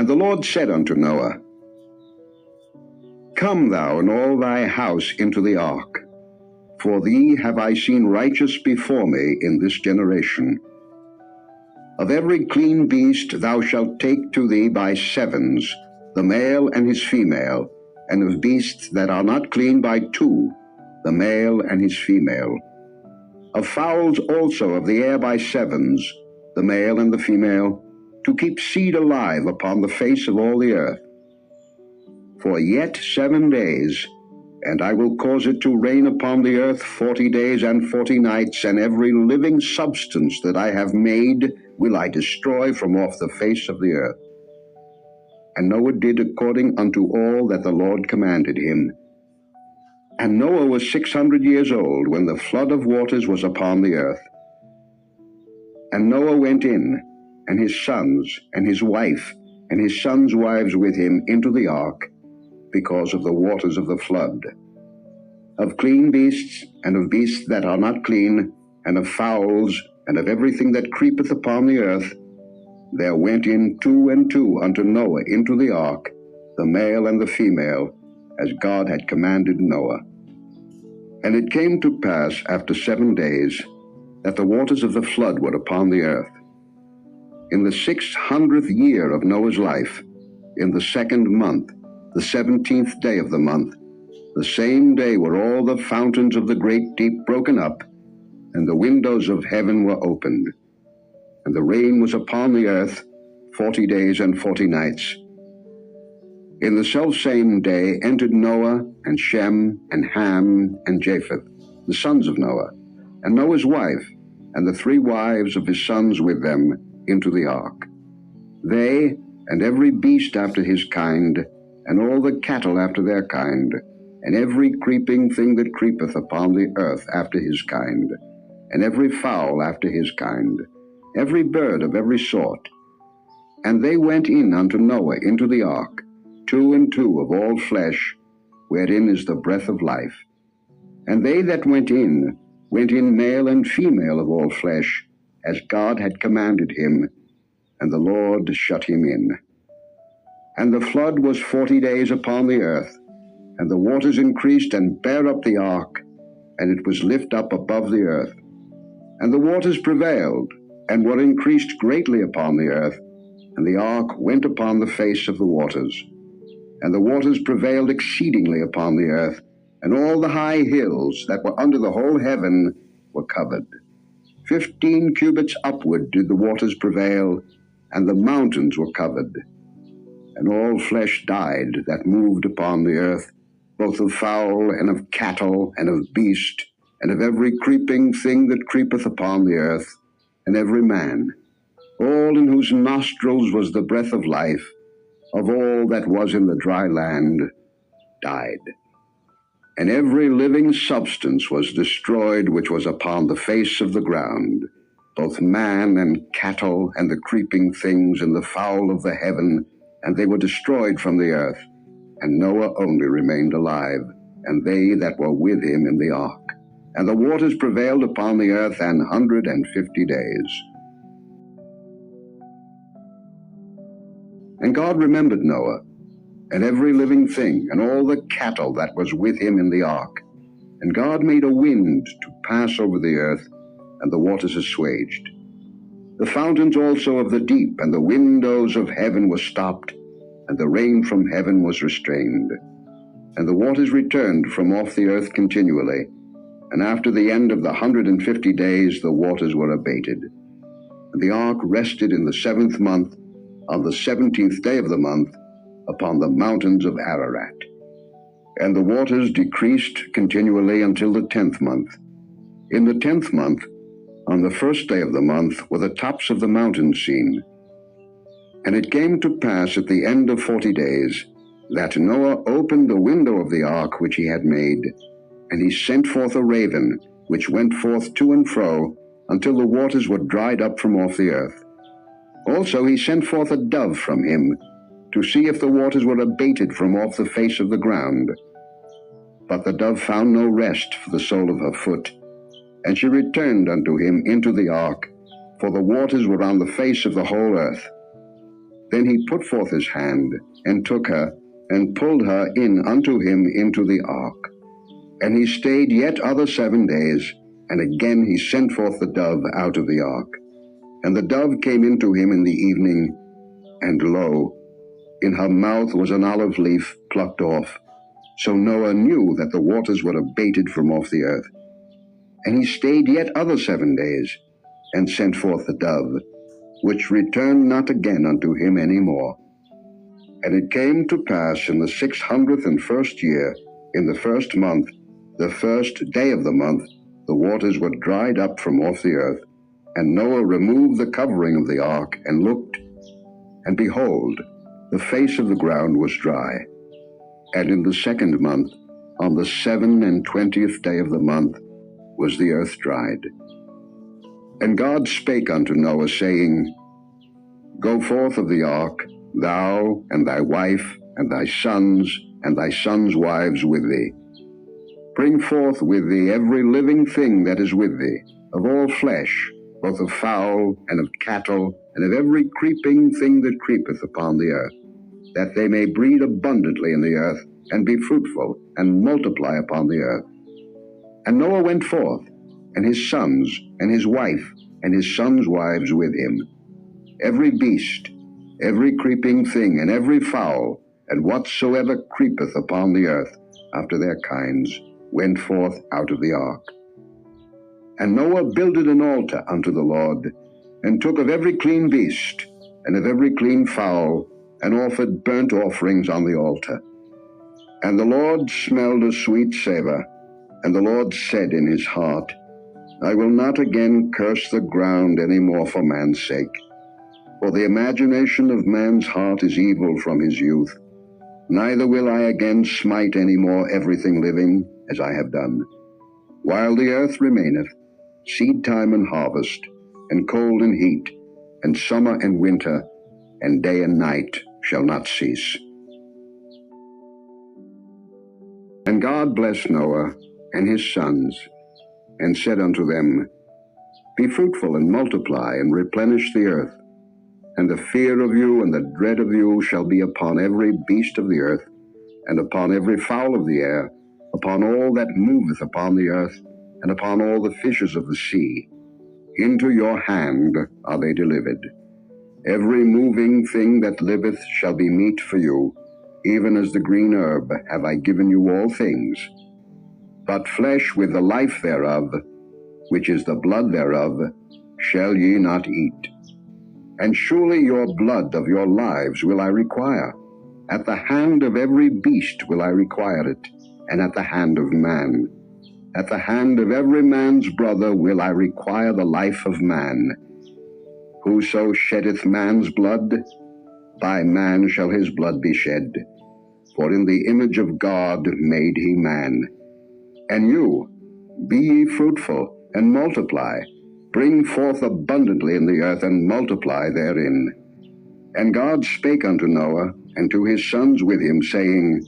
And the Lord said unto Noah, Come thou and all thy house into the ark, for thee have I seen righteous before me in this generation. Of every clean beast thou shalt take to thee by sevens, the male and his female, and of beasts that are not clean by two, the male and his female. Of fowls also of the air by sevens, the male and the female, to keep seed alive upon the face of all the earth. For yet 7 days, and I will cause it to rain upon the earth 40 days and 40 nights, and every living substance that I have made will I destroy from off the face of the earth. And Noah did according unto all that the Lord commanded him. And Noah was 600 years old when the flood of waters was upon the earth. And Noah went in, and his sons, and his wife, and his sons' wives with him into the ark, because of the waters of the flood. Of clean beasts, and of beasts that are not clean, and of fowls, and of everything that creepeth upon the earth, there went in 2 and 2 unto Noah into the ark, the male and the female, as God had commanded Noah. And it came to pass after 7 days, that the waters of the flood were upon the earth. In the 600th year of Noah's life, in the 2nd month, the 17th day of the month, the same day were all the fountains of the great deep broken up, and the windows of heaven were opened. And the rain was upon the earth 40 days and 40 nights. In the selfsame day entered Noah, and Shem, and Ham, and Japheth, the sons of Noah, and Noah's wife, and the 3 wives of his sons with them, into the ark. They, and every beast after his kind, and all the cattle after their kind, and every creeping thing that creepeth upon the earth after his kind, and every fowl after his kind, every bird of every sort. And they went in unto Noah into the ark, 2 and 2 of all flesh, wherein is the breath of life. And they that went in male and female of all flesh, as God had commanded him, and the Lord shut him in. And the flood was 40 days upon the earth, and the waters increased and bare up the ark, and it was lift up above the earth. And the waters prevailed, and were increased greatly upon the earth, and the ark went upon the face of the waters. And the waters prevailed exceedingly upon the earth, and all the high hills that were under the whole heaven were covered. 15 cubits upward did the waters prevail, and the mountains were covered. And all flesh died that moved upon the earth, both of fowl, and of cattle, and of beast, and of every creeping thing that creepeth upon the earth, and every man, all in whose nostrils was the breath of life, of all that was in the dry land, died. And every living substance was destroyed which was upon the face of the ground, both man and cattle, and the creeping things, and the fowl of the heaven, and they were destroyed from the earth. And Noah only remained alive, and they that were with him in the ark. And the waters prevailed upon the earth 150 days. And God remembered Noah, and every living thing, and all the cattle that was with him in the ark. And God made a wind to pass over the earth, and the waters assuaged. The fountains also of the deep and the windows of heaven were stopped, and the rain from heaven was restrained. And the waters returned from off the earth continually, and after the end of the 150 days the waters were abated. And the ark rested in the 7th month, on the 17th day of the month, upon the mountains of Ararat. And the waters decreased continually until the 10th month. In the 10th month, on the 1st day of the month, were the tops of the mountains seen. And it came to pass at the end of 40 days, that Noah opened the window of the ark which he had made, and he sent forth a raven, which went forth to and fro, until the waters were dried up from off the earth. Also he sent forth a dove from him, to see if the waters were abated from off the face of the ground. But the dove found no rest for the sole of her foot, and she returned unto him into the ark, for the waters were on the face of the whole earth. Then he put forth his hand, and took her, and pulled her in unto him into the ark. And he stayed yet other 7 days, and again he sent forth the dove out of the ark. And the dove came into him in the evening, and lo, in her mouth was an olive leaf plucked off. So Noah knew that the waters were abated from off the earth. And he stayed yet other 7 days, and sent forth the dove, which returned not again unto him any more. And it came to pass in the 601st year, in the 1st month, the 1st day of the month, the waters were dried up from off the earth. And Noah removed the covering of the ark, and looked, and behold, the face of the ground was dry. And in the 2nd month, on the 27th day of the month, was the earth dried. And God spake unto Noah, saying, Go forth of the ark, thou, and thy wife, and thy sons' wives with thee. Bring forth with thee every living thing that is with thee, of all flesh, both of fowl, and of cattle, and of every creeping thing that creepeth upon the earth, that they may breed abundantly in the earth, and be fruitful, and multiply upon the earth. And Noah went forth, and his sons, and his wife, and his sons' wives with him. Every beast, every creeping thing, and every fowl, and whatsoever creepeth upon the earth, after their kinds, went forth out of the ark. And Noah builded an altar unto the Lord, and took of every clean beast, and of every clean fowl, and offered burnt offerings on the altar. And the Lord smelled a sweet savour, and the Lord said in his heart, I will not again curse the ground any more for man's sake. For the imagination of man's heart is evil from his youth. Neither will I again smite any more everything living, as I have done. While the earth remaineth, seed time and harvest, and cold and heat, and summer and winter, and day and night shall not cease. And God blessed Noah and his sons, and said unto them, Be fruitful and multiply, and replenish the earth. And the fear of you and the dread of you shall be upon every beast of the earth, and upon every fowl of the air, upon all that moveth upon the earth, and upon all the fishes of the sea. Into your hand are they delivered. Every moving thing that liveth shall be meat for you, even as the green herb have I given you all things. But flesh with the life thereof, which is the blood thereof, shall ye not eat. And surely your blood of your lives will I require. At the hand of every beast will I require it, and at the hand of man. At the hand of every man's brother will I require the life of man. Whoso sheddeth man's blood, by man shall his blood be shed. For in the image of God made he man. And you, be ye fruitful, and multiply. Bring forth abundantly in the earth, and multiply therein. And God spake unto Noah, and to his sons with him, saying,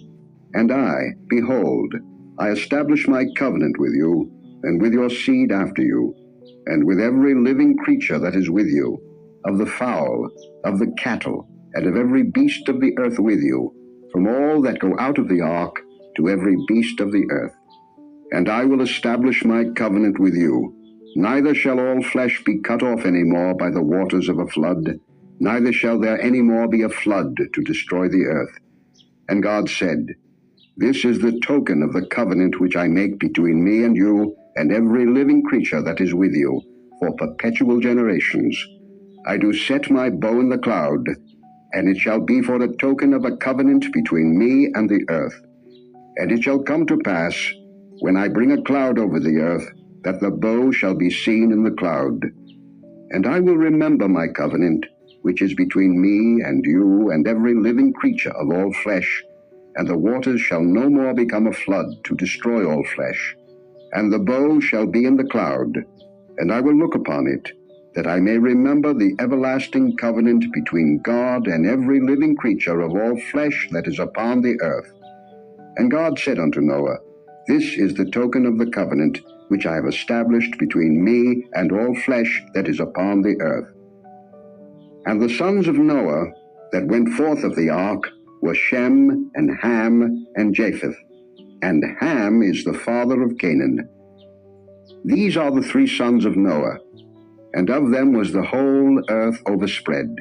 And I, behold, I establish my covenant with you, and with your seed after you, and with every living creature that is with you, of the fowl, of the cattle, and of every beast of the earth with you, from all that go out of the ark to every beast of the earth. And I will establish my covenant with you. Neither shall all flesh be cut off any more by the waters of a flood, neither shall there any more be a flood to destroy the earth. And God said, This is the token of the covenant which I make between me and you, and every living creature that is with you, for perpetual generations. I do set my bow in the cloud, and it shall be for a token of a covenant between me and the earth. And it shall come to pass, when I bring a cloud over the earth, that the bow shall be seen in the cloud. And I will remember my covenant, which is between me and you and every living creature of all flesh, and the waters shall no more become a flood to destroy all flesh. And the bow shall be in the cloud, and I will look upon it, that I may remember the everlasting covenant between God and every living creature of all flesh that is upon the earth. And God said unto Noah, This is the token of the covenant which I have established between me and all flesh that is upon the earth. And the sons of Noah, that went forth of the ark were Shem, and Ham, and Japheth. And Ham is the father of Canaan. These are the three sons of Noah, and of them was the whole earth overspread.